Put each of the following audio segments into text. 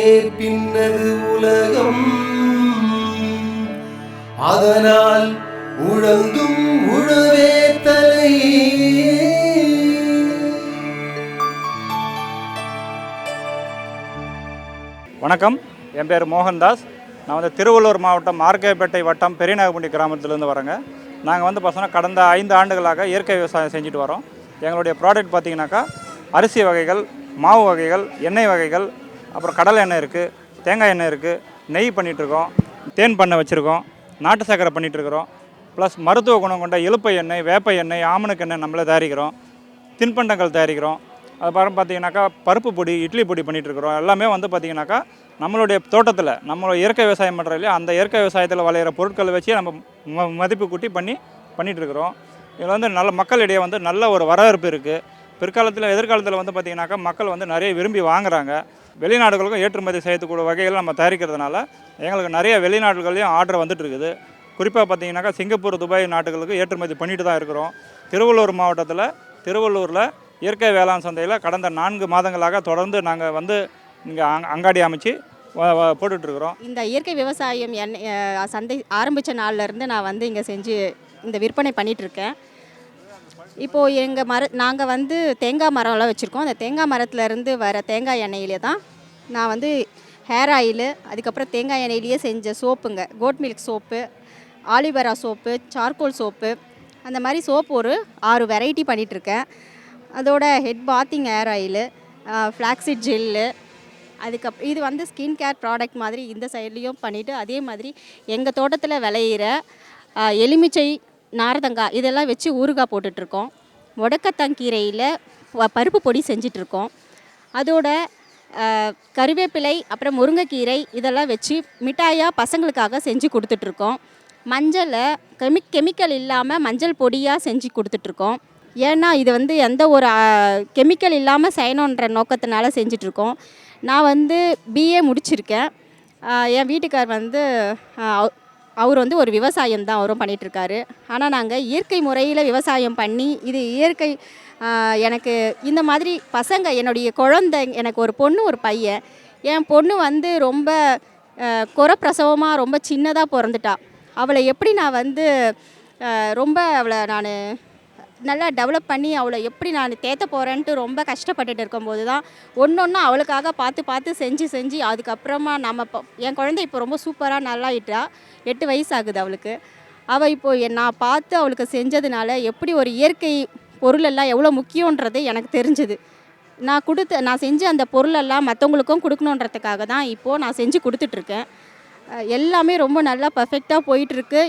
பின்னது உலகம், அதனால் உழந்தும் உழவே தலை. வணக்கம், என் பேர் மோகன்தாஸ். நான் வந்து திருவள்ளூர் மாவட்டம் ஆர்கேபேட்டை வட்டம் பெரியநாகப்பட்டி கிராமத்திலேருந்து வரேங்க. நாங்கள் வந்து பார்த்தோன்னா கடந்த 5 ஆண்டுகளாக இயற்கை விவசாயம் செஞ்சுட்டு வரோம். எங்களுடைய ப்ராடக்ட் பார்த்திங்கனாக்கா அரிசி வகைகள், மாவு வகைகள், எண்ணெய் வகைகள், அப்புறம் கடலை எண்ணெய் இருக்குது, தேங்காய் எண்ணெய் இருக்குது, நெய் பண்ணிகிட்ருக்கோம், தேன் பண்ணை வச்சுருக்கோம், நாட்டு சர்க்கரை பண்ணிகிட்ருக்குறோம். ப்ளஸ் மருத்துவ குணம் கொண்ட இலுப்பை எண்ணெய், வேப்ப எண்ணெய், ஆமணக்கு எண்ணெய் நம்மளே தயாரிக்கிறோம். தின்பண்டங்கள் தயாரிக்கிறோம். அது பார்த்திங்கனாக்கா பருப்பு பொடி, இட்லி பொடி பண்ணிகிட்ருக்குறோம். எல்லாமே வந்து பார்த்திங்கனாக்கா நம்மளுடைய தோட்டத்தில் நம்மளோட இயற்கை விவசாயம் பண்ணுற இல்லையா, அந்த இயற்கை விவசாயத்தில் விளையிற பொருட்களை வச்சு நம்ம மதிப்பு கூட்டி பண்ணிகிட்ருக்குறோம். இதில் வந்து நல்ல மக்களிடையே வந்து நல்ல ஒரு வரவேற்பு இருக்குது. எதிர்காலத்தில் வந்து பார்த்திங்கனாக்கா மக்கள் வந்து நிறைய விரும்பி வாங்குகிறாங்க. வெளிநாடுகளுக்கும் ஏற்றுமதி செய்யக்கூடிய வகைகள் நம்ம தயாரிக்கிறதுனால எங்களுக்கு நிறைய வெளிநாடுகள்லையும் ஆர்டர் வந்துட்டுருக்குது. குறிப்பாக பார்த்திங்கனாக்கா சிங்கப்பூர், துபாய் நாட்டுகளுக்கு ஏற்றுமதி பண்ணிட்டு தான் இருக்கிறோம். திருவள்ளூர் மாவட்டத்தில் திருவள்ளூரில் இயற்கை வேளாண் சந்தையில் கடந்த 4 மாதங்களாக தொடர்ந்து நாங்கள் வந்து இங்கே அங்காடி அமைச்சு போட்டுட்ருக்குறோம். இந்த இயற்கை விவசாயம் சந்தை ஆரம்பித்த நாள்லேருந்து நான் வந்து இங்கே செஞ்சு இந்த விற்பனை பண்ணிகிட்ருக்கேன். இப்போது நாங்கள் வந்து தேங்காய் மரம்லாம் வச்சுருக்கோம். அந்த தேங்காய் மரத்துலேருந்து வர தேங்காய் எண்ணெயிலே தான் நான் வந்து ஹேர் ஆயிலு, அதுக்கப்புறம் தேங்காய் எண்ணெயிலேயே செஞ்ச சோப்புங்க, goat milk soap, aloe vera soap, charcoal soap, அந்த மாதிரி சோப்பு ஒரு 6 வெரைட்டி பண்ணிகிட்ருக்கேன். அதோட head bathing hair oil, flaxseed gel, அதுக்கப்புறம் இது வந்து ஸ்கின் கேர் ப்ராடக்ட் மாதிரி இந்த சைட்லேயும் பண்ணிவிட்டு, அதே மாதிரி எங்கள் தோட்டத்தில் விளையிற எலுமிச்சை, நார்த்தங்காய் இதெல்லாம் வச்சு ஊறுகாய் போட்டுட்ருக்கோம். முடக்கத்தங்கீரையில் பருப்பு பொடி செஞ்சிட்ருக்கோம். அதோட கருவேப்பிலை, அப்புறம் முருங்கைக்கீரை இதெல்லாம் வச்சு மிட்டாயாக பசங்களுக்காக செஞ்சு கொடுத்துட்ருக்கோம். மஞ்சளை கெமிக்கல் இல்லாமல் மஞ்சள் பொடியாக செஞ்சு கொடுத்துட்ருக்கோம். ஏன்னா இது வந்து எந்த ஒரு கெமிக்கல் இல்லாமல் செய்யணுன்ற நோக்கத்தினால செஞ்சிட்ருக்கோம். நான் வந்து பிஏ முடிச்சிருக்கேன். என் வீட்டுக்கார் வந்து அவர் வந்து ஒரு விவசாயம் தான் அவரும் பண்ணிகிட்ருக்காரு. ஆனால் நாங்கள் இயற்கை முறையில் விவசாயம் பண்ணி இது இயற்கை எனக்கு இந்த மாதிரி பசங்க, என்னுடைய குழந்தை, எனக்கு ஒரு பொண்ணு ஒரு பையன். என் பொண்ணு வந்து ரொம்ப குறப்பிரசவமாக ரொம்ப சின்னதாக பிறந்துட்டா. அவளை எப்படி நான் வந்து ரொம்ப அவளை நான் நல்லா டெவலப் பண்ணி அவளை எப்படி நான் தேத்த போகிறேன்ட்டு ரொம்ப கஷ்டப்பட்டுட்டு இருக்கும்போது தான் ஒன்று அவளுக்காக பார்த்து செஞ்சு அதுக்கப்புறமா என் குழந்தை இப்போ ரொம்ப சூப்பராக நல்லாயிட்டா. 8 வயசு ஆகுது அவளுக்கு. அவள் இப்போது நான் பார்த்து அவளுக்கு செஞ்சதுனால எப்படி ஒரு இயற்கை பொருளெல்லாம் எவ்வளோ முக்கியன்றது எனக்கு தெரிஞ்சுது. நான் செஞ்ச அந்த பொருளெல்லாம் மற்றவங்களுக்கும் கொடுக்கணுன்றதுக்காக தான் இப்போது நான் செஞ்சு கொடுத்துட்ருக்கேன். எல்லாமே ரொம்ப நல்லா பர்ஃபெக்டாக போயிட்டுருக்கு.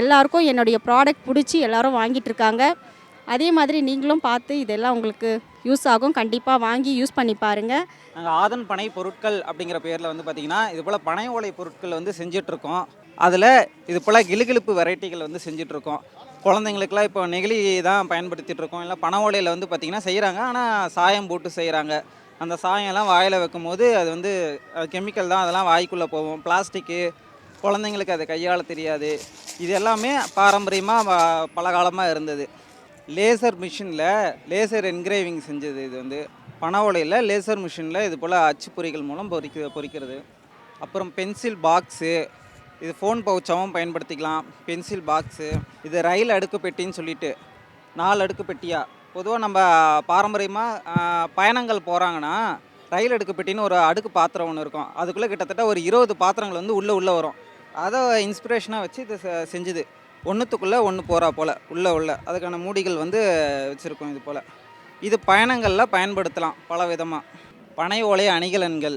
எல்லாருக்கும் என்னுடைய ப்ராடக்ட் பிடிச்சி எல்லோரும் வாங்கிட்டுருக்காங்க. அதே மாதிரி நீங்களும் பார்த்து இதெல்லாம் உங்களுக்கு யூஸ் ஆகும். கண்டிப்பாக வாங்கி யூஸ் பண்ணி பாருங்கள். நாங்கள் ஆதன் பனை பொருட்கள் அப்படிங்கிற பேரில் வந்து பார்த்திங்கன்னா இது போல் பனை ஓலை பொருட்கள் வந்து செஞ்சிட்ருக்கோம். அதில் இது போல் கிளுகிழுப்பு வெரைட்டிகள் வந்து செஞ்சிட்ருக்கோம். குழந்தைங்களுக்குலாம் இப்போ நெகிழி தான் பயன்படுத்திகிட்ருக்கோம். இல்லை பனை ஓலையில் வந்து பார்த்திங்கன்னா செய்கிறாங்க, ஆனால் சாயம் போட்டு செய்கிறாங்க. அந்த சாயம்லாம் வாயில் வைக்கும் போது அது வந்து கெமிக்கல் தான், அதெல்லாம் வாய்க்குள்ளே போகும். பிளாஸ்டிக்கு, குழந்தைங்களுக்கு அதை கையாள தெரியாது. இது எல்லாமே பாரம்பரியமாக பல காலமாக இருந்தது. லேசர் மிஷினில் லேசர் என்கிரேவிங் செஞ்சது. இது வந்து பனை ஓலையில் லேசர் மிஷினில் இது போல் அச்சுப்பொறிகள் மூலம் பொறிக்கிறது. அப்புறம் பென்சில் பாக்ஸு, இது ஃபோன் பவுச்சாகவும் பயன்படுத்திக்கலாம். பென்சில் பாக்ஸு, இது ரயில் அடுக்கு பெட்டின்னு சொல்லிட்டு 4 அடுக்கு பெட்டியாக. பொதுவாக நம்ம பாரம்பரியமாக பயணங்கள் போகிறாங்கன்னா ரயில் அடுக்கு பெட்டின்னு ஒரு அடுக்கு பாத்திரம் ஒன்று இருக்கும். அதுக்குள்ளே கிட்டத்தட்ட ஒரு 20 பாத்திரங்கள் வந்து உள்ளே வரும். அதை இன்ஸ்பிரேஷனாக வச்சு இது செஞ்சுது. ஒன்றுத்துக்குள்ளே ஒன்று போகிறா போல் உள்ள அதுக்கான மூடிகள் வந்து வச்சுருக்கோம். இது போல் இது பயணங்களில் பயன்படுத்தலாம் பல விதமாக. பனை ஓலை அணிகலன்கள்,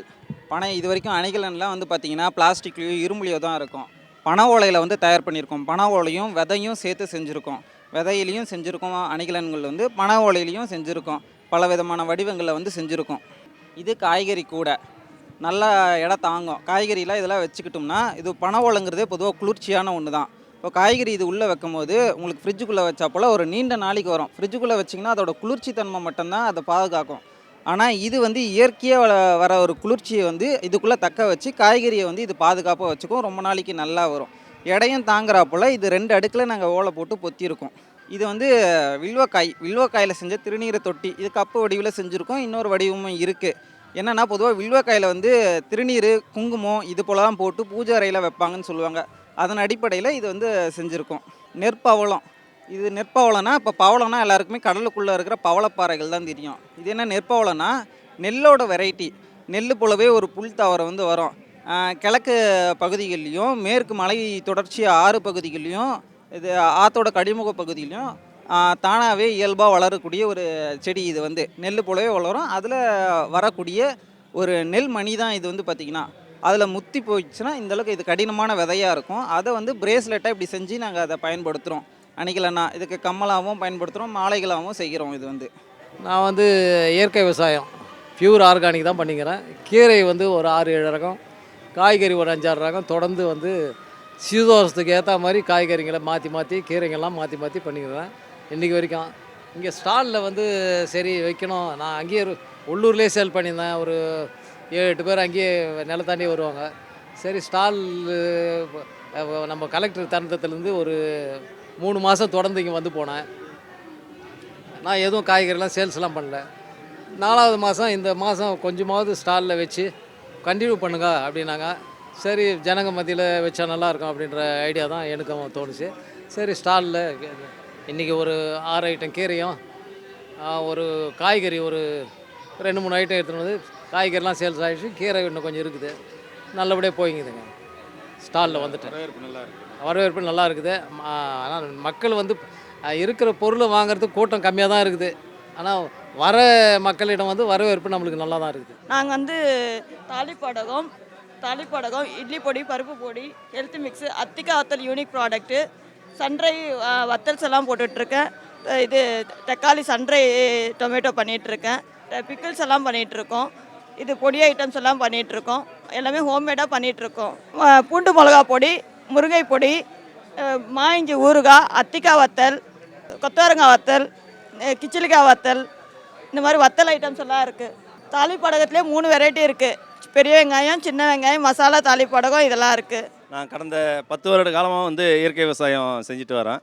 இது வரைக்கும் அணிகலன்லாம் வந்து பார்த்திங்கன்னா பிளாஸ்டிக்லேயோ இரும்புலையோ தான் இருக்கும். பனை ஓலையில் வந்து தயார் பண்ணியிருக்கோம். பனை ஓலையும் விதையும் சேர்த்து செஞ்சுருக்கோம். விதையிலையும் செஞ்சுருக்கோம். அணிகலன்கள் வந்து பனை ஓலையிலையும் செஞ்சுருக்கோம். பல விதமான வடிவங்களில் வந்து செஞ்சுருக்கோம். இது காய்கறி கூட நல்லா இடம் தாங்கும். காய்கறிலாம் இதெல்லாம் வச்சுக்கிட்டோம்னா, இது பனை ஓலைங்கிறதே பொதுவாக குளிர்ச்சியான ஒன்று தான். இப்போ காய்கறி இது உள்ளே வைக்கும் போது உங்களுக்கு ஃப்ரிட்ஜுக்குள்ளே வச்சா போல் ஒரு நீண்ட நாளைக்கு வரும். ஃப்ரிட்ஜுக்குள்ளே வச்சிங்கன்னா அதோட குளிர்ச்சி தன்மை மட்டும்தான் அதை பாதுகாக்கும். ஆனால் இது வந்து இயற்கையாக வர ஒரு குளிர்ச்சியை வந்து இதுக்குள்ளே தக்க வச்சு காய்கறியை வந்து இது பாதுகாப்பாக வச்சுக்கும். ரொம்ப நாளைக்கு நல்லா வரும். எடையும் தாங்குறாப்புல இது 2 அடுக்கில் நாங்கள் ஓலை போட்டு பொத்தியிருக்கோம். இது வந்து வில்வக்காயில் செஞ்ச திருநீரை தொட்டி. இது கப்பு வடிவில் செஞ்சுருக்கோம். இன்னொரு வடிவமும் இருக்குது. என்னென்னா பொதுவாக வில்வக்காயில் வந்து திருநீர் குங்குமம் இது போல தான் போட்டு பூஜை அறையில் வைப்பாங்கன்னு சொல்லுவாங்க. அதன் அடிப்படையில் இது வந்து செஞ்சுருக்கோம். நெற்பவளம், இது நெற்பவளம்னா இப்போ பவளம்னா எல்லாருக்குமே கடலுக்குள்ளே இருக்கிற பவளப்பாறைகள் தான் தெரியும். இது என்ன நெற்பவளம்னா நெல்லோட வெரைட்டி. நெல் போலவே ஒரு புல் தாவரம் வந்து வரும். கிழக்கு பகுதிகள்லையும் மேற்கு மலை தொடர்ச்சி ஆறு பகுதிகள்லையும் இது ஆற்றோட கடிமுக பகுதியிலையும் தானாகவே இயல்பாக வளரக்கூடிய ஒரு செடி. இது வந்து நெல் போலவே வளரும். அதில் வரக்கூடிய ஒரு நெல் மணி தான் இது வந்து பார்த்திங்கன்னா. அதில் முத்தி போயிடுச்சுன்னா இந்தளவுக்கு இது கடினமான விதையாக இருக்கும். அதை வந்து பிரேஸ்லெட்டாக இப்படி செஞ்சு நாங்கள் அதை பயன்படுத்துகிறோம். அன்றைக்கிலண்ணா இதுக்கு கம்மலாகவும் பயன்படுத்துகிறோம், மாலைகளாகவும் செய்கிறோம். இது வந்து நான் வந்து இயற்கை விவசாயம் பியூர் ஆர்கானிக் தான் பண்ணிக்கிறேன். கீரை வந்து ஒரு 6-7 ரகம், காய்கறி ஒரு 5-6 ரகம் தொடர்ந்து வந்து சீதோஷத்துக்கு ஏற்ற மாதிரி காய்கறிகளை மாற்றி கீரைங்கள்லாம் மாற்றி பண்ணிக்கிறேன் இன்றைக்கி வரைக்கும். இங்கே ஸ்டாலில் வந்து சரி வைக்கணும். நான் அங்கேயே உள்ளூர்லேயே சேல் பண்ணியிருந்தேன். ஒரு 7-8 பேர் அங்கேயே நிலத்தாண்டி வருவாங்க. சரி ஸ்டால் நம்ம கலெக்டர் தருணத்துலேருந்து ஒரு 3 மாதம் தொடர்ந்து இங்கே வந்து போனேன். நான் எதுவும் காய்கறிலாம் சேல்ஸ்லாம் பண்ணல. 4வது மாதம் இந்த மாதம் கொஞ்சமாவது ஸ்டாலில் வச்சு கண்டினியூ பண்ணுங்க அப்படின்னாங்க. சரி ஜனங்க மத்தியில் வச்சா நல்லாயிருக்கும் அப்படின்ற ஐடியா தான் எனக்கும் தோணுச்சு. சரி ஸ்டாலில் இன்றைக்கி ஒரு 6 ஐட்டம் கீரையும் ஒரு காய்கறி ஒரு 2-3 ஐட்டம் எடுத்துகிட்டு வந்து காய்கறிலாம் சேல்ஸ் ஆகிடுச்சு. கீரை இன்னும் கொஞ்சம் இருக்குது. நல்லபடியாக போய்ங்குதுங்க. ஸ்டாலில் வந்துட்டு வரவேற்பு நல்லா இருக்குது. ஆனால் மக்கள் வந்து இருக்கிற பொருளை வாங்குறதுக்கு கூட்டம் கம்மியாக தான் இருக்குது. ஆனால் வர மக்களிடம் வந்து வரவேற்பு நம்மளுக்கு நல்லா தான் இருக்குது. நாங்கள் வந்து தாளிப்படகம், இட்லி பொடி, பருப்பு பொடி, ஹெல்த் மிக்ஸு, அத்திக்கா வத்தல் யூனிக் ப்ராடக்ட்டு, சன்ரை வத்தல்ஸ் எல்லாம் போட்டுட்ருக்கேன். இது தக்காளி சன்ரை டொமேட்டோ பண்ணிகிட்ருக்கேன். பிக்கிள்ஸ் எல்லாம் பண்ணிகிட்ருக்கோம். இது பொடி ஐட்டம்ஸ் எல்லாம் பண்ணிகிட்ருக்கோம். எல்லாமே ஹோம்மேடாக பண்ணிகிட்ருக்கோம். பூண்டு மிளகா பொடி, முருங்கை பொடி, மாயிஞ்சி ஊறுகாய், அத்திக்காய் வத்தல், கொத்தவரங்காய் வத்தல், கிச்சிலிக்காய் வத்தல், இந்த மாதிரி வத்தல் ஐட்டம்ஸ் எல்லாம் இருக்குது. தாளிப்படகத்துலேயே 3 வெரைட்டி இருக்குது. பெரிய வெங்காயம், சின்ன வெங்காயம், மசாலா தாளிப்படகம் இதெல்லாம் இருக்குது. நான் கடந்த 10 வருட காலமாக வந்து இயற்கை விவசாயம் செஞ்சுட்டு வரேன்.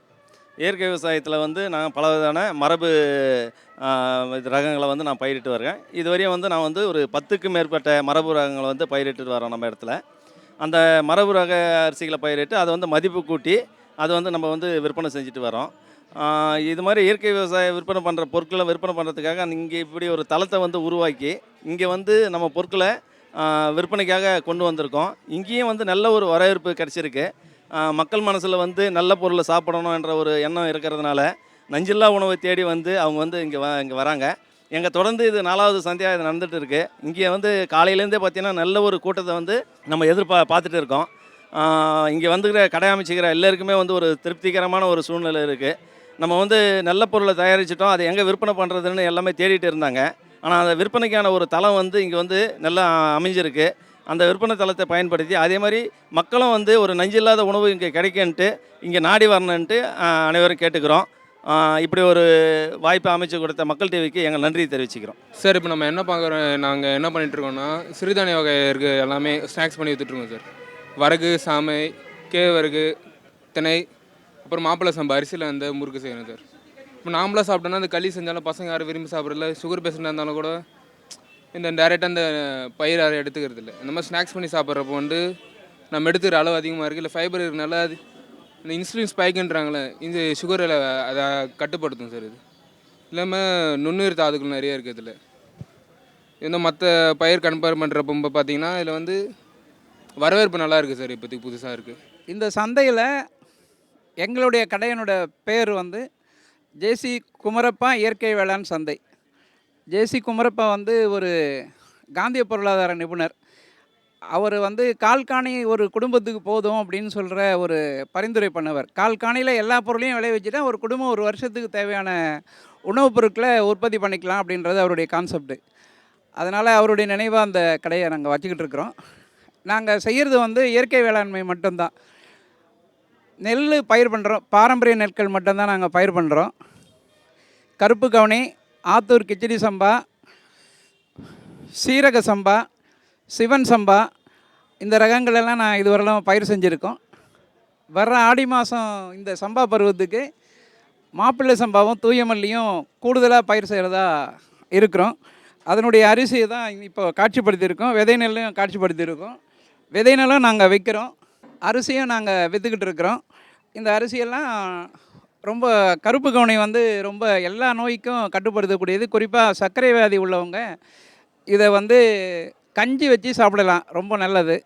இயற்கை விவசாயத்தில் வந்து நான் பல விதமான மரபு ரகங்களை வந்து நான் பயிரிட்டு வரேன். இதுவரையும் வந்து நான் வந்து ஒரு 10க்கும் மேற்பட்ட மரபு ரகங்களை வந்து பயிரிட்டு வரேன் நம்ம இடத்துல. அந்த மரபு ரக அரிசிகளை பயிரிட்டு அதை வந்து மதிப்பு கூட்டி அதை வந்து நம்ம வந்து விற்பனை செஞ்சுட்டு வரோம். இது மாதிரி இயற்கை விவசாயம் விற்பனை பண்ணுற பொருட்களை விற்பனை பண்ணுறதுக்காக இங்கே இப்படி ஒரு தளத்தை வந்து உருவாக்கி இங்கே வந்து நம்ம பொருட்களை விற்பனைக்காக கொண்டு வந்திருக்கோம். இங்கேயும் வந்து நல்ல ஒரு வரவேற்பு கிடச்சிருக்கு. மக்கள் மனசில் வந்து நல்ல பொருளை சாப்பிடணும் என்ற ஒரு எண்ணம் இருக்கிறதுனால நஞ்சில்லா உணவை தேடி வந்து அவங்க வந்து இங்கே வராங்க. எங்கள் தொடர்ந்து இது 4வது சந்தையாக இது நடந்துகிட்டு இருக்குது. இங்கே வந்து காலையிலேருந்தே பார்த்திங்கன்னா நல்ல ஒரு கூட்டத்தை வந்து நம்ம பார்த்துட்டு இருக்கோம். இங்கே வந்துக்கிற கடை அமைச்சிக்கிற எல்லாருக்குமே வந்து ஒரு திருப்திகரமான ஒரு சூழ்நிலை இருக்குது. நம்ம வந்து நல்ல பொருளை தயாரிச்சிட்டோம், அதை எங்கே விற்பனை பண்ணுறதுன்னு எல்லாமே தேடிட்டு இருந்தாங்க. ஆனால் அந்த விற்பனைக்கான ஒரு தளம் வந்து இங்கே வந்து நல்லா அமைஞ்சிருக்கு. அந்த விற்பனை தளத்தை பயன்படுத்தி அதே மாதிரி மக்களும் வந்து ஒரு நஞ்சில்லாத உணவு இங்கே கிடைக்குன்ட்டு இங்கே நாடி வரணுன்ட்டு அனைவரும் கேட்டுக்கிறோம். இப்படி ஒரு வாய்ப்பை அமைச்சு கொடுத்த மக்கள் டிவிக்கு எங்கள் நன்றியை தெரிவிச்சுக்கிறோம். சார் இப்போ நம்ம என்ன பார்க்குறோம், நாங்கள் என்ன பண்ணிகிட்ருக்கோன்னா சிறுதானிய வகை இருக்குது எல்லாமே ஸ்நாக்ஸ் பண்ணி விற்றுட்ருக்கோம் சார். வரகு, சாமை, கேழ்வரகு, திணை, அப்புறம் மாப்பிள்ளை சம்பா அரிசியில் அந்த முறுக்கு செய்யணும் சார். இப்போ நாமளாக சாப்பிட்டோன்னா அந்த களி செஞ்சாலும் பசங்க யாரும் விரும்பி சாப்பிட்றதில்ல. சுகர் பேஷண்ட்டாக இருந்தாலும் கூட இந்த டேரெக்டாக அந்த பயிர் யாரும் எடுத்துக்கிறது இல்லை. இந்த மாதிரி ஸ்நாக்ஸ் பண்ணி சாப்பிட்றப்போ வந்து நம்ம எடுத்துக்கிற அளவு அதிகமாக இருக்குது. இல்லை ஃபைபர் இருக்கனால அது இந்த இன்சுலின் ஸ்பைக்குன்றாங்களே இந்த சுகரில் அதை கட்டுப்படுத்தும் சார். இது இல்லாமல் நுண்ணுயிர் தாதுக்கள் நிறைய இருக்குது இதில். இந்த மற்ற பயிர் கம்பேர் பண்ணுறப்போ பார்த்தீங்கன்னா இதில் வந்து வரவேற்பு நல்லா இருக்குது சார். இப்போதைக்கு புதுசாக இருக்குது. இந்த சந்தையில் எங்களுடைய கடையினோட பேர் வந்து ஜேசி குமரப்பா இயற்கை வேளாண் சந்தை. ஜேசி குமரப்பா வந்து ஒரு காந்திய பொருளாதார நிபுணர். அவர் வந்து கால்காணி ஒரு குடும்பத்துக்கு போதும் அப்படின்னு சொல்கிற ஒரு பரிந்துரை பண்ணவர். கால்காணியில் எல்லா பொருளையும் விளைவிச்சுட்டா ஒரு குடும்பம் ஒரு வருஷத்துக்கு தேவையான உணவுப் பொருட்களை உற்பத்தி பண்ணிக்கலாம் அப்படின்றது அவருடைய கான்செப்டு. அதனால் அவருடைய நினைவாக அந்த கடையை நாங்கள் வச்சுக்கிட்டு இருக்கிறோம். நாங்கள் செய்கிறது வந்து இயற்கை வேளாண்மை மட்டும்தான். நெல் பயிர் பண்ணுறோம், பாரம்பரிய நெற்கள் மட்டும்தான் நாங்கள் பயிர் பண்ணுறோம். கருப்பு கவுனி, ஆத்தூர் கிச்சடி சம்பா, சீரக சம்பா, சிவன் சம்பா, இந்த ரகங்களெல்லாம் நான் இதுவரையிலும் பயிர் செஞ்சுருக்கோம். வர்ற ஆடி மாதம் இந்த சம்பா பருவத்துக்கு மாப்பிள்ளை சம்பாவும் தூயமல்லியும் கூடுதலாக பயிர் செய்கிறதா இருக்கிறோம். அதனுடைய அரிசியை தான் இப்போ காட்சிப்படுத்தியிருக்கோம். விதை நெல்லையும் காட்சிப்படுத்தியிருக்கோம். விதை நெல்லும் நாங்கள் விற்கிறோம், அரிசியும் நாங்கள் விற்றுக்கிட்டு இருக்கிறோம். இந்த அரிசியெல்லாம் ரொம்ப கருப்பு கவுனி வந்து ரொம்ப எல்லா நோய்க்கும் கட்டுப்படுத்தக்கூடியது. குறிப்பாக சர்க்கரை வியாதி உள்ளவங்க இதை வந்து கஞ்சி வச்சு சாப்பிடலாம், ரொம்ப நல்லது.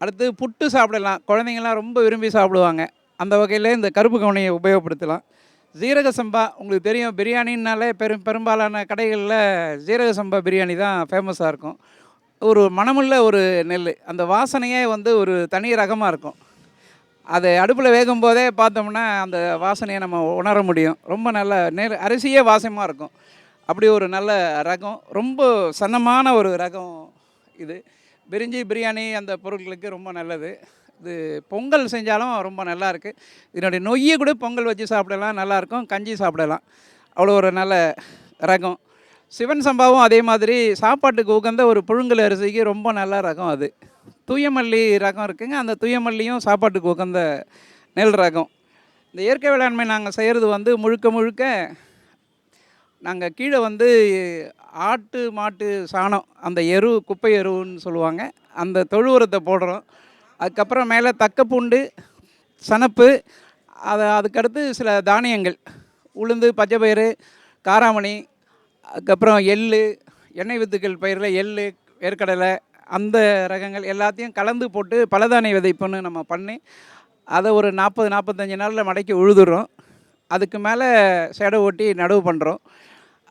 அடுத்து புட்டு சாப்பிடலாம், குழந்தைங்கள்லாம் ரொம்ப விரும்பி சாப்பிடுவாங்க. அந்த வகையில் இந்த கருப்பு கவுனியை உபயோகப்படுத்தலாம். ஜீரக சம்பா உங்களுக்கு தெரியும், பிரியாணின்னாலே பெரும்பாலான கடைகளில் ஜீரக சம்பா பிரியாணி தான் ஃபேமஸாக இருக்கும். ஒரு மணமுள்ள ஒரு நெல், அந்த வாசனையே வந்து ஒரு தனி ரகமாக இருக்கும். அது அடுப்பில் வேகும் போதே பார்த்தோம்னா அந்த வாசனையை நம்ம உணர முடியும். ரொம்ப நல்ல அரிசியே வாசமாக இருக்கும். அப்படி ஒரு நல்ல ரகம், ரொம்ப சன்னமான ஒரு ரகம் இது. பிரிஞ்சி பிரியாணி அந்த பொருட்களுக்கு ரொம்ப நல்லது. இது பொங்கல் செஞ்சாலும் ரொம்ப நல்லாயிருக்கு. இதனுடைய நொய்யை கூட பொங்கல் வச்சு சாப்பிடலாம், நல்லாயிருக்கும். கஞ்சி சாப்பிடலாம், அவ்வளோ ஒரு நல்ல ரகம். சிவன் சம்பாவும் அதே மாதிரி சாப்பாட்டுக்கு உகந்த ஒரு புழுங்கல் அரிசிக்கு ரொம்ப நல்ல ரகம். அது தூயமல்லி ரகம் இருக்குங்க, அந்த தூயமல்லியும் சாப்பாட்டுக்கு உகந்த நெல் ரகம். இந்த இயற்கை வேளாண்மை நாங்கள் செய்கிறது வந்து முழுக்க நாங்கள் கீழே வந்து ஆட்டு மாட்டு சாணம், அந்த குப்பை எருன்னு சொல்லுவாங்க, அந்த தொழு உரத்தை போடுறோம். அதுக்கப்புறம் மேலே தக்கப்பூண்டு, சணப்பு, அதுக்கடுத்து சில தானியங்கள், உளுந்து, பச்சைப்பயிறு, காராமணி, அதுக்கப்புறம் எள்ளு, எண்ணெய் வித்துக்கள் பயிரில் எள்ளு, வேர்க்கடலை, அந்த ரகங்கள் எல்லாத்தையும் கலந்து போட்டு பலதானிய விதைப்புன்னு நம்ம பண்ணி அதை ஒரு 40-45 நாளில் மடக்கி உழுதுறோம். அதுக்கு மேலே சேடை ஓட்டி நடவு பண்ணுறோம்.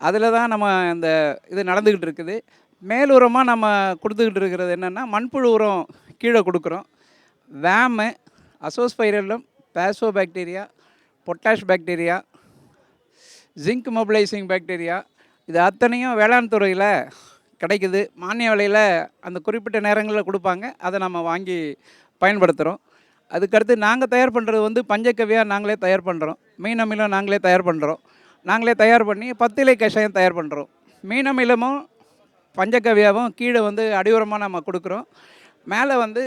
அதில் தான் நம்ம இந்த இது நடந்துக்கிட்டு இருக்குது. மேலுரமாக நம்ம கொடுத்துக்கிட்டு இருக்கிறது என்னென்னா மண்புழு உரம் கீழே கொடுக்குறோம். வேமு, அசோஸ்பைரலம், பேசோ bacteria, potash bacteria, zinc mobilising bacteria, இது அத்தனையும் வேளாண் துறையில் கிடைக்குது. மானிய விலையில் அந்த குறிப்பிட்ட நேரங்களில் கொடுப்பாங்க, அதை நம்ம வாங்கி பயன்படுத்துகிறோம். அதுக்கடுத்து நாங்கள் தயார் பண்ணுறது வந்து பஞ்சகவ்யா நாங்களே தயார் பண்ணுறோம். மீன் அமிலம் நாங்களே தயார் பண்ணுறோம். நாங்களே தயார் பண்ணி பத்திலை கஷாயம் தயார் பண்ணுறோம். மீன் அமிலமும் பஞ்சகவ்யாவும் கீழே வந்து அடியுரமாக நம்ம கொடுக்குறோம். மேலே வந்து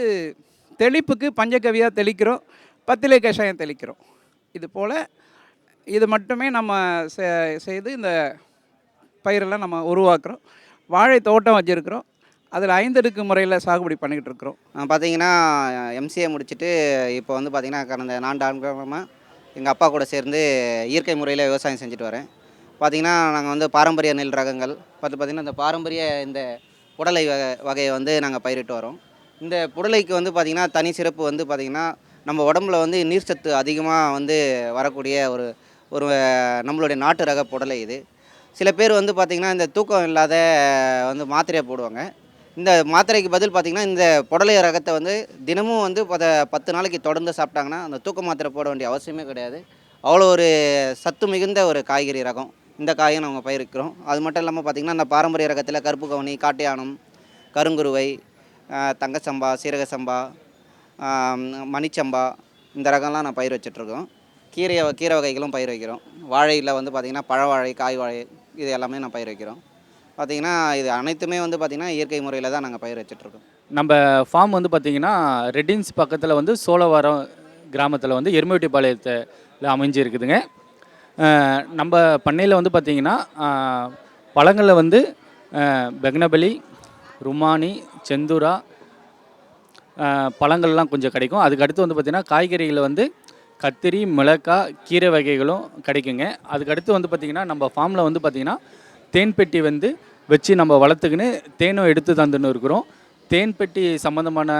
தெளிப்புக்கு பஞ்சகவ்யா தெளிக்கிறோம், பத்திலை கஷாயம் தெளிக்கிறோம். இது போல் இது மட்டுமே நம்ம செய்து இந்த பயிரெல்லாம் நம்ம உருவாக்குறோம். வாழை தோட்டம் வச்சுருக்கிறோம், அதில் 5 அடுக்கு முறையில் சாகுபடி பண்ணிக்கிட்டு இருக்கிறோம். பார்த்தீங்கன்னா எம்சிஏ முடிச்சுட்டு இப்போ வந்து பார்த்திங்கன்னா கடந்த 4 ஆண்டுகளாக எங்கள் அப்பா கூட சேர்ந்து இயற்கை முறையில் விவசாயம் செஞ்சுட்டு வரேன். பார்த்திங்கன்னா நாங்கள் வந்து பாரம்பரிய நெல் ரகங்கள் பார்த்திங்கன்னா இந்த பாரம்பரிய இந்த புடலை வகையை வந்து நாங்கள் பயிரிட்டு வரோம். இந்த புடலைக்கு வந்து பார்த்திங்கன்னா தனி சிறப்பு வந்து பார்த்திங்கன்னா நம்ம உடம்புல வந்து நீர்ச்சத்து அதிகமாக வந்து வரக்கூடிய ஒரு நம்மளுடைய நாட்டு ரக புடலை இது. சில பேர் வந்து பார்த்திங்கன்னா இந்த தூக்கம் இல்லாத வந்து மாத்திரையை போடுவாங்க. இந்த மாத்திரைக்கு பதில் பார்த்திங்கன்னா இந்த புடலை ரகத்தை வந்து தினமும் வந்து 10 நாளைக்கு தொடர்ந்து சாப்பிட்டாங்கன்னா அந்த தூக்க மாத்திரை போட வேண்டிய அவசியமே கிடையாது. அவ்வளோ ஒரு சத்து மிகுந்த ஒரு காய்கறி ரகம். இந்த காயும் நாங்கள் பயிரிக்கிறோம். அது மட்டும் இல்லாமல் பார்த்திங்கன்னா இந்த பாரம்பரிய ரகத்தில் கருப்பு கவுனி, காட்டு யானம், கருங்குருவை, தங்கச்சம்பா, சீரக சம்பா, மணிச்சம்பா, இந்த ரகம்லாம் நான் பயிர் வச்சிட்ருக்கோம். கீரை வகைகளும் பயிர் வைக்கிறோம். வாழையில் வந்து பார்த்திங்கன்னா பழவாழை, காய் வாழை, இது எல்லாமே நான் பயிர் வைக்கிறோம். பார்த்திங்கன்னா இது அனைத்துமே வந்து பார்த்திங்கன்னா இயற்கை முறையில் தான் நாங்கள் பயிர் வச்சிட்ருக்கோம். நம்ம ஃபார்ம் வந்து பார்த்திங்கன்னா ரெட்டின்ஸ் பக்கத்தில் வந்து சோழவரம் கிராமத்தில் வந்து எருமைவெட்டிப்பாளையத்தில் அமைஞ்சிருக்குதுங்க. நம்ம பண்ணையில் வந்து பார்த்திங்கன்னா பழங்களில் வந்து பெக்னபலி, ருமானி, செந்தூரா பழங்கள்லாம் கொஞ்சம் கிடைக்கும். அதுக்கடுத்து வந்து பார்த்திங்கன்னா காய்கறிகளில் வந்து கத்திரி, மிளகாய், கீரை வகைகளும் கிடைக்குங்க. அதுக்கடுத்து வந்து பார்த்திங்கன்னா நம்ம ஃபார்மில் வந்து பார்த்திங்கன்னா தேன் பெட்டி வந்து வச்சு நம்ம வளர்த்துக்கின்னு தேனும் எடுத்து தந்துன்னு இருக்கிறோம். தேன் பெட்டி சம்மந்தமான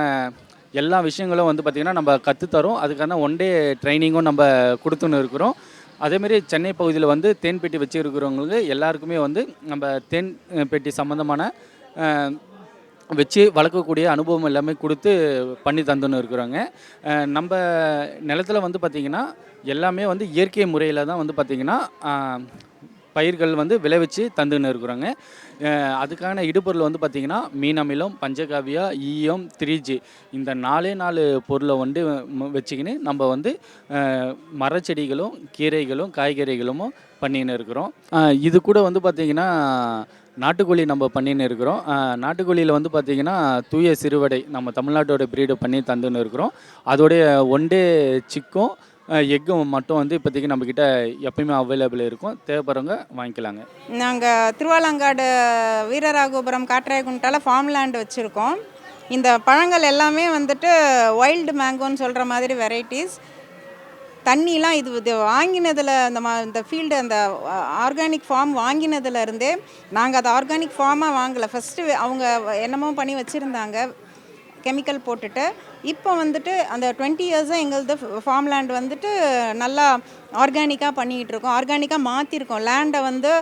எல்லா விஷயங்களும் வந்து பார்த்திங்கன்னா நம்ம கற்றுத்தரோம். அதுக்கான 1 டே ட்ரைனிங்கும் நம்ம கொடுத்துன்னு இருக்கிறோம். அதேமாரி சென்னை பகுதியில் வந்து தேன் பெட்டி வச்சு இருக்கிறவங்களுக்கு எல்லாருக்குமே வந்து நம்ம தேன் பெட்டி சம்மந்தமான வச்சு வளர்க்கக்கூடிய அனுபவம் எல்லாமே கொடுத்து பண்ணி தந்துன்னு இருக்கிறோங்க. நம்ம நிலத்தில் வந்து பார்த்திங்கன்னா எல்லாமே வந்து இயற்கை முறையில் தான் வந்து பார்த்திங்கன்னா பயிர்கள் வந்து விளைவிச்சு தந்துன்னு இருக்கிறோங்க. அதுக்கான இடுபொருள் வந்து பார்த்திங்கன்னா மீன் அமிலம், பஞ்சகாவியா, ஈயம், 3G இந்த 4 பொருளை வந்து வச்சுக்கின்னு நம்ம வந்து மரச்செடிகளும் கீரைகளும் காய்கறிகளும் பண்ணின்னு இருக்கிறோம். இது கூட வந்து பார்த்திங்கன்னா நாட்டுக்கோழி நம்ம பண்ணின்னு இருக்கிறோம். நாட்டுக்கோழியில் வந்து பார்த்திங்கன்னா தூய சிறுவடை நம்ம தமிழ்நாட்டோட ப்ரீடு பண்ணி தந்துன்னு இருக்கிறோம். அதோடைய 1 டே சிக்கும் எக்கும் மட்டும் வந்து இப்போதைக்கு நம்மக்கிட்ட எப்பயுமே அவைலபிள் இருக்கும், தேவைப்படுறவங்க வாங்கிக்கலாங்க. நாங்கள் திருவாலங்காடு வீரராகோபுரம் காட்ராயகுண்டாவில் ஃபார்ம் லேண்ட் வச்சுருக்கோம். இந்த பழங்கள் எல்லாமே வந்துட்டு வைல்டு மேங்கோன்னு சொல்கிற மாதிரி வெரைட்டிஸ். தண்ணிலாம் இது வாங்கினதில் இந்த ஃபீல்டு அந்த ஆர்கானிக் ஃபார்ம் வாங்கினதுலேருந்தே நாங்கள் அதை ஆர்கானிக் ஃபார்மாக வாங்கலை. ஃபஸ்ட்டு அவங்க என்னமோ பண்ணி வச்சுருந்தாங்க கெமிக்கல் போட்டுட்டு. இப்போ வந்துட்டு அந்த 20 இயர்ஸாக எங்களது ஃபார்ம் லேண்ட் வந்துட்டு நல்லா ஆர்கானிக்காக பண்ணிக்கிட்டு இருக்கோம். ஆர்கானிக்காக மாற்றிருக்கோம் லேண்டை வந்து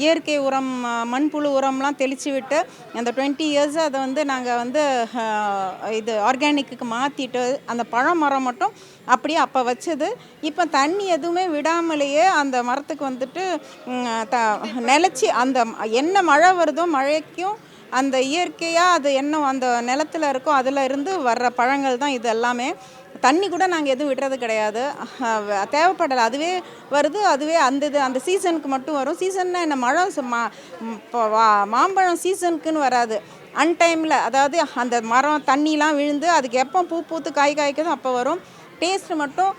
இயற்கை உரம் மண்புழு உரம்லாம் தெளித்து விட்டு அந்த 20 இயர்ஸாக அதை வந்து நாங்கள் வந்து இது ஆர்கானிக்கு மாற்றிட்டு அந்த பழமரம் மட்டும் அப்படியே அப்போ வச்சது. இப்போ தண்ணி எதுவுமே விடாமலேயே அந்த மரத்துக்கு வந்துட்டு நிலச்சி அந்த என்ன மழை வருதோ மழைக்கும் அந்த இயற்கையாக அது என்ன அந்த நிலத்தில் இருக்கோ அதில் இருந்து வர்ற பழங்கள் தான் இது எல்லாமே. தண்ணி கூட நாங்கள் எதுவும் விடுறது கிடையாது, தேவைப்படலை. அதுவே வருது, அதுவே அந்த சீசனுக்கு மட்டும் வரும். சீசன்னா என்ன மழை மாம்பழம் சீசனுக்குன்னு வராது, அன்டைமில். அதாவது அந்த மரம் தண்ணிலாம் விழுந்து அதுக்கு எப்போ பூ பூத்து காய் காய்க்குதோ அப்போ வரும். டேஸ்ட்டு மட்டும்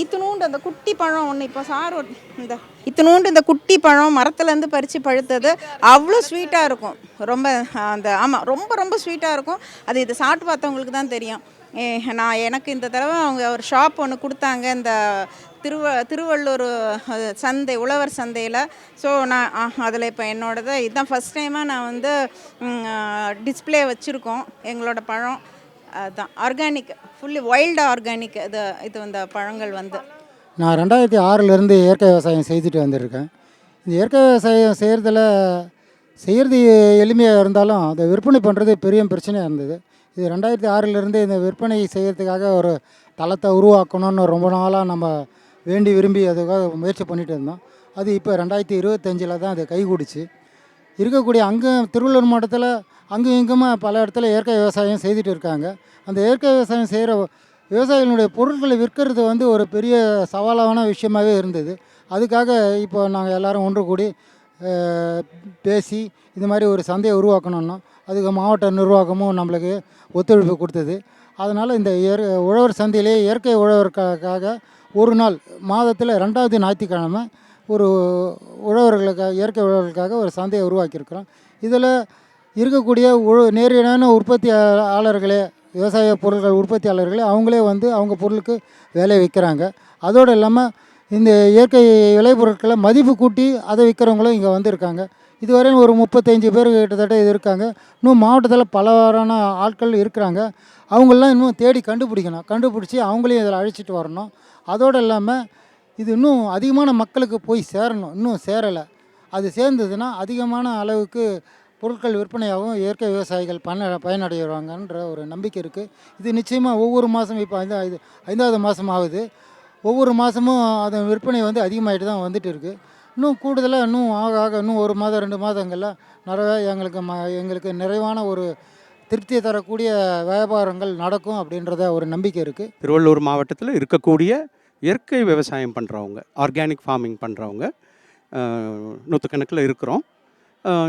இத்தினூண்டு அந்த குட்டி பழம் ஒன்று இப்போ சார் இந்த இத்தினூண்டு இந்த குட்டி பழம் மரத்துலேருந்து பறித்து பழுத்தது அவ்வளோ ஸ்வீட்டாக இருக்கும். ரொம்ப ஆமாம் ரொம்ப ரொம்ப ஸ்வீட்டாக இருக்கும். அது இதை சாப்பிட்டு பார்த்தவங்களுக்கு தான் தெரியும். எனக்கு இந்த தடவை அவங்க ஒரு ஷாப் ஒன்று கொடுத்தாங்க இந்த திருவள்ளூர் சந்தை உழவர் சந்தையில். ஸோ நான் அதில் இப்போ என்னோடது இதுதான் ஃபஸ்ட் டைமாக நான் வந்து டிஸ்பிளே வச்சுருக்கோம் எங்களோட பழம். அதுதான் ஆர்கானிக், ஃபுல்லி வைல்டு ஆர்கானிக் இது இந்த பழங்கள் வந்து. நான் 2006 இயற்கை விவசாயம் செய்துட்டு வந்துருக்கேன். இந்த இயற்கை விவசாயம் செய்கிறது எளிமையாக இருந்தாலும் அதை விற்பனை பண்ணுறது பெரிய பிரச்சனையாக இருந்தது. இது 2006 இந்த விற்பனை செய்கிறதுக்காக ஒரு தளத்தை உருவாக்கணும்னு ரொம்ப நாளாக நம்ம வேண்டி விரும்பி அதுக்காக முயற்சி பண்ணிகிட்டு இருந்தோம். அது இப்போ 2025 தான் அது கைகூடிச்சு. இருக்கக்கூடிய அங்கே திருவள்ளூர் மாவட்டத்தில் அங்கும் இங்குமா பல இடத்துல இயற்கை விவசாயம் செய்துட்டு இருக்காங்க. அந்த இயற்கை விவசாயம் செய்கிற விவசாயிகளுடைய பொருட்களை விற்கிறது வந்து ஒரு பெரிய சவாலான விஷயமாகவே இருந்தது. அதுக்காக இப்போ நாங்கள் எல்லோரும் ஒன்று கூடி பேசி இந்த மாதிரி ஒரு சந்தையை உருவாக்கணும்னா அதுக்கு மாவட்ட நிர்வாகமும் நம்மளுக்கு ஒத்துழைப்பு கொடுத்தது. அதனால் இந்த உழவர் சந்தையிலே இயற்கை உழவருக்காக ஒரு நாள் மாதத்தில் 2வது ஞாயிற்றுக்கிழமை ஒரு உழவர்களுக்காக இயற்கை உழவர்களுக்காக ஒரு சந்தையை உருவாக்கியிருக்கிறோம். இதில் இருக்கக்கூடிய நேரடியான உற்பத்தியாளர்களே விவசாய பொருட்கள் உற்பத்தியாளர்களே அவங்களே வந்து அவங்க பொருளுக்கு வேலை வைக்கிறாங்க. அதோடு இல்லாமல் இந்த இயற்கை விளைபொருட்களை மதிப்பு கூட்டி அதை விற்கிறவங்களும் இங்கே வந்திருக்காங்க. இதுவரையும் ஒரு 35 பேர் கிட்டத்தட்ட இது இருக்காங்க. இன்னும் மாவட்டத்தில் பலவாறான ஆட்கள் இருக்கிறாங்க. அவங்களெலாம் இன்னும் தேடி கண்டுபிடிச்சி அவங்களையும் இதில் அழைச்சிட்டு வரணும். அதோடு இல்லாமல் இது இன்னும் அதிகமான மக்களுக்கு போய் சேரணும், இன்னும் சேரலை. அது சேர்ந்ததுன்னா அதிகமான அளவுக்கு பொருட்கள் விற்பனையாகவும் இயற்கை விவசாயிகள் பயனடைவாங்கன்ற ஒரு நம்பிக்கை இருக்குது. இது நிச்சயமாக ஒவ்வொரு மாதம் இப்போ 5வது மாதம் ஆகுது. ஒவ்வொரு மாதமும் அதன் விற்பனை வந்து அதிகமாகிட்டு தான் வந்துட்டு இருக்குது. இன்னும் கூடுதலாக இன்னும் ஆக இன்னும் 1 மாதம் 2 மாதங்களில் நிறைய எங்களுக்கு நிறைவான ஒரு திருப்தியை தரக்கூடிய வியாபாரங்கள் நடக்கும் அப்படின்றத ஒரு நம்பிக்கை இருக்குது. திருவள்ளூர் மாவட்டத்தில் இருக்கக்கூடிய இயற்கை விவசாயம் பண்ணுறவங்க, ஆர்கானிக் ஃபார்மிங் பண்ணுறவங்க நூற்றுக்கணக்கில் இருக்கிறோம்.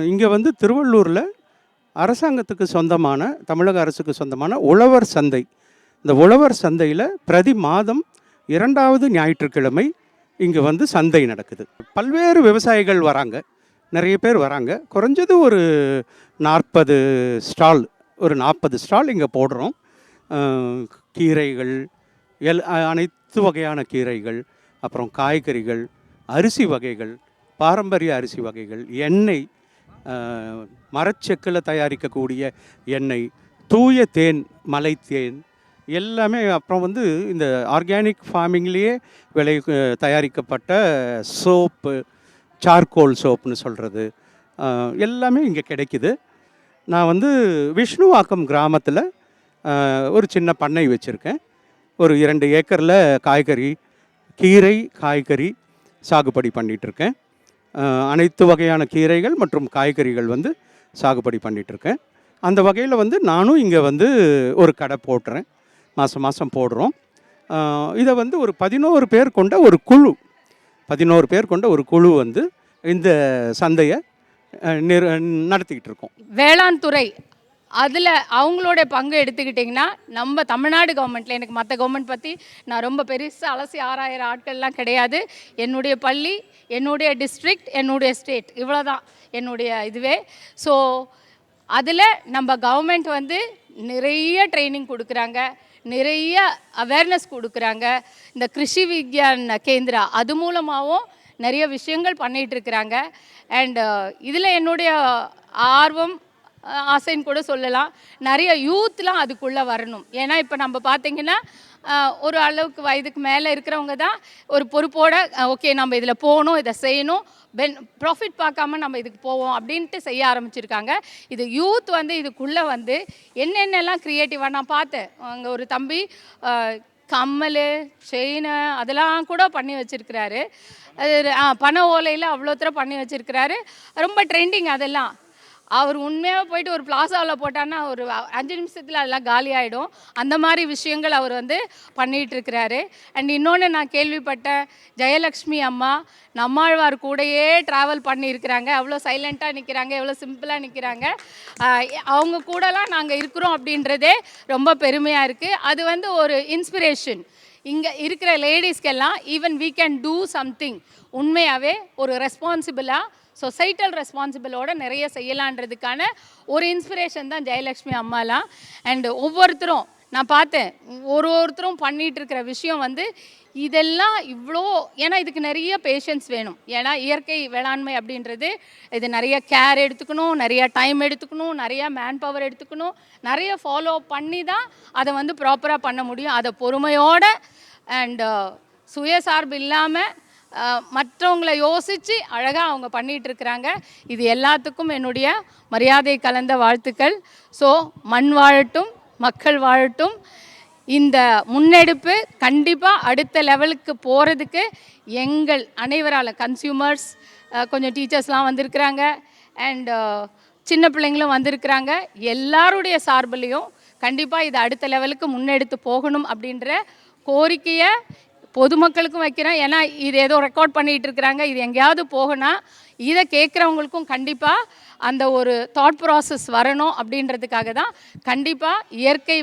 இங்கே வந்து திருவள்ளூரில் அரசாங்கத்துக்கு சொந்தமான, தமிழக அரசுக்கு சொந்தமான உழவர் சந்தை. இந்த உழவர் சந்தையில் பிரதி மாதம் 2வது ஞாயிற்றுக்கிழமை இங்கே வந்து சந்தை நடக்குது. பல்வேறு விவசாயிகள் வராங்க, நிறைய பேர் வராங்க. குறைஞ்சது ஒரு 40 ஸ்டால் இங்கே போடுறோம். கீரைகள், அனைத்து வகையான கீரைகள், அப்புறம் காய்கறிகள், அரிசி வகைகள், பாரம்பரிய அரிசி வகைகள், எண்ணெய், மரச்செக்கில் தயாரிக்கக்கூடிய எண்ணெய், தூய தேன், மலை தேன் எல்லாமே. அப்புறம் வந்து இந்த ஆர்கானிக் ஃபார்மிங்லேயே தயாரிக்கப்பட்ட சோப்பு, சார்கோல் சோப்புன்னு சொல்கிறது எல்லாமே இங்கே கிடைக்குது. நான் வந்து விஷ்ணுவாக்கம் கிராமத்தில் ஒரு சின்ன பண்ணை வச்சுருக்கேன். ஒரு 2 ஏக்கரில் கீரை காய்கறி சாகுபடி பண்ணிகிட்ருக்கேன். அனைத்து வகையான கீரைகள் மற்றும் காய்கறிகள் வந்து சாகுபடி பண்ணிகிட்ருக்கேன். அந்த வகையில் வந்து நானும் இங்கே வந்து ஒரு கடை போட்டுறேன், மாதம் போடுறோம். இதை வந்து ஒரு 11 பேர் கொண்ட ஒரு குழு வந்து இந்த சந்தையை நடத்திக்கிட்டு இருக்கோம். வேளாண் துறை அதில் அவங்களுடைய பங்கு எடுத்துக்கிட்டிங்கன்னா நம்ம தமிழ்நாடு கவர்மெண்ட்டில், எனக்கு மற்ற கவர்மெண்ட் பற்றி நான் ரொம்ப பெருசாக அலசி ஆராயிற ஆட்கள்லாம் கிடையாது. என்னுடைய பள்ளி, என்னுடைய டிஸ்ட்ரிக்ட், என்னுடைய ஸ்டேட், இவ்வளோ தான் என்னுடைய இதுவே. ஸோ அதில் நம்ம கவர்மெண்ட் வந்து நிறைய ட்ரைனிங் கொடுக்குறாங்க, நிறைய அவேர்னஸ் கொடுக்குறாங்க. இந்த கிருஷி விக்யான் கேந்திரா அது மூலமாகவும் நிறைய விஷயங்கள் பண்ணிகிட்ருக்குறாங்க. அண்ட் இதில் என்னுடைய ஆர்வம், ஆசைன்னு கூட சொல்லலாம், நிறைய யூத்லாம் அதுக்குள்ளே வரணும். ஏன்னா இப்போ நம்ம பார்த்திங்கன்னா ஒரு அளவுக்கு வயதுக்கு மேலே இருக்கிறவங்க தான் ஒரு பொறுப்போடு ஓகே நம்ம இதில் போகணும், இதை செய்யணும், ப்ராஃபிட் பார்க்காம நம்ம இதுக்கு போவோம் அப்படின்ட்டு செய்ய ஆரம்பிச்சிருக்காங்க. இது யூத் வந்து இதுக்குள்ளே வந்து என்னென்னலாம் க்ரியேட்டிவாக நான் பார்த்தேன். அங்கே ஒரு தம்பி கம்மல், செயின் அதெல்லாம் கூட பண்ணி வச்சுருக்கிறாரு. அது பனை ஓலையில் அவ்வளோ தூரம் பண்ணி வச்சுருக்கிறாரு. ரொம்ப ட்ரெண்டிங் அதெல்லாம். அவர் உண்மையாக போயிட்டு ஒரு பிளாசாவில் போட்டான்னா ஒரு 5 நிமிஷத்தில் அதெல்லாம் காலி ஆகிடும். அந்த மாதிரி விஷயங்கள் அவர் வந்து பண்ணிகிட்ருக்கிறாரு. அண்ட் இன்னொன்று நான் கேள்விப்பட்டேன், ஜெயலக்ஷ்மி அம்மா நம்மாழ்வார் கூடயே ட்ராவல் பண்ணியிருக்கிறாங்க. அவ்வளோ சைலண்ட்டாக நிற்கிறாங்க, எவ்வளோ சிம்பிளாக நிற்கிறாங்க. அவங்க கூடலாம் நாங்கள் இருக்கிறோம் அப்படின்றதே ரொம்ப பெருமையாக இருக்குது. அது வந்து ஒரு இன்ஸ்பிரேஷன். இங்கே இருக்கிற லேடிஸ்க்கெல்லாம் even we can do something. உண்மையாகவே ஒரு ரெஸ்பான்சிபிளாக சொசைட்டல் ரெஸ்பான்சிபிளோட நிறைய செய்யலான்றதுக்கான ஒரு இன்ஸ்பிரேஷன் தான் ஜெயலக்ஷ்மி அம்மாலாம். அண்டு ஒவ்வொருத்தரும் நான் பார்த்தேன், ஒருத்தரும் பண்ணிகிட்டு இருக்கிற விஷயம் வந்து இதெல்லாம் இவ்வளோ, ஏன்னா இதுக்கு நிறைய பேஷன்ஸ் வேணும். ஏன்னா இயற்கை வேளாண்மை அப்படின்றது இது நிறைய கேர் எடுத்துக்கணும், நிறைய டைம் எடுத்துக்கணும், நிறைய மேன் பவர் எடுத்துக்கணும், நிறைய ஃபாலோ பண்ணி தான் அதை வந்து ப்ராப்பராக பண்ண முடியும். அதை பொறுமையோடு அண்டு சுயசார்பு இல்லாமல் மற்றவங்களை யோசித்து அழகாக அவங்க பண்ணிகிட்ருக்குறாங்க. இது எல்லாத்துக்கும் என்னுடைய மரியாதை கலந்த வாழ்த்துக்கள். ஸோ மண் வாழட்டும், மக்கள் வாழட்டும். இந்த முன்னெடுப்பு கண்டிப்பாக அடுத்த லெவலுக்கு போகிறதுக்கு எங்கள் அனைவரால், கன்சியூமர்ஸ், கொஞ்சம் டீச்சர்ஸ்லாம் வந்திருக்கிறாங்க, அண்ட் சின்ன பிள்ளைங்களும் வந்திருக்கிறாங்க, எல்லாருடைய சார்பிலையும் கண்டிப்பாக இது அடுத்த லெவலுக்கு முன்னெடுத்து போகணும் அப்படின்ற கோரிக்கையை பொதுமக்களுக்கும் வைக்கிறேன். ஏன்னா இது ஏதோ ரெக்கார்ட் பண்ணிகிட்டு இருக்கிறாங்க, இது எங்கேயாவது போகணும், இதை கேட்குறவங்களுக்கும் கண்டிப்பாக அந்த ஒரு தாட் ப்ராசஸ் வரணும் அப்படின்றதுக்காக தான் கண்டிப்பாக இயற்கை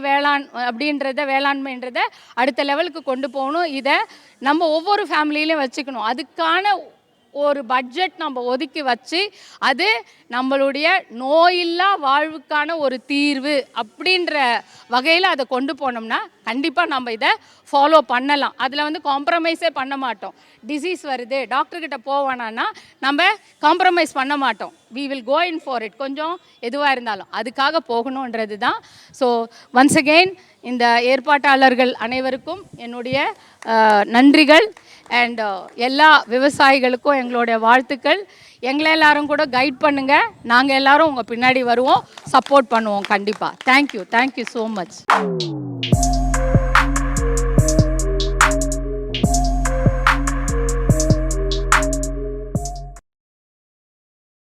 வேளாண்மைன்றதை அடுத்த லெவலுக்கு கொண்டு போகணும். இதை நம்ம ஒவ்வொரு ஃபேமிலியிலையும் வச்சுக்கணும். அதுக்கான ஒரு பட்ஜெட் நம்ம ஒதுக்கி வச்சு அது நம்மளுடைய நோயில்லா வாழ்வுக்கான ஒரு தீர்வு அப்படின்ற வகையில் அதை கொண்டு போனோம்னா கண்டிப்பாக நம்ம இதை ஃபாலோ பண்ணலாம். அதில் வந்து காம்ப்ரமைஸே பண்ண மாட்டோம். டிசீஸ் வருது, டாக்டர்கிட்ட போவானா நம்ம காம்ப்ரமைஸ் பண்ண மாட்டோம். we will go in for it. கொஞ்சம் எதுவாக இருந்தாலும் அதுக்காக போகணுன்றது தான். ஸோ ஒன்ஸ் அகெயின் இந்த ஏற்பாட்டாளர்கள் அனைவருக்கும் என்னுடைய நன்றிகள். அண்ட் எல்லா விவசாயிகளுக்கும் எங்களுடைய வாழ்த்துக்கள். எங்களை எல்லாரும் கூட கைட் பண்ணுங்கள், நாங்கள் எல்லாரும் உங்கள் பின்னாடி வருவோம், சப்போர்ட் பண்ணுவோம் கண்டிப்பாக. Thank you so much.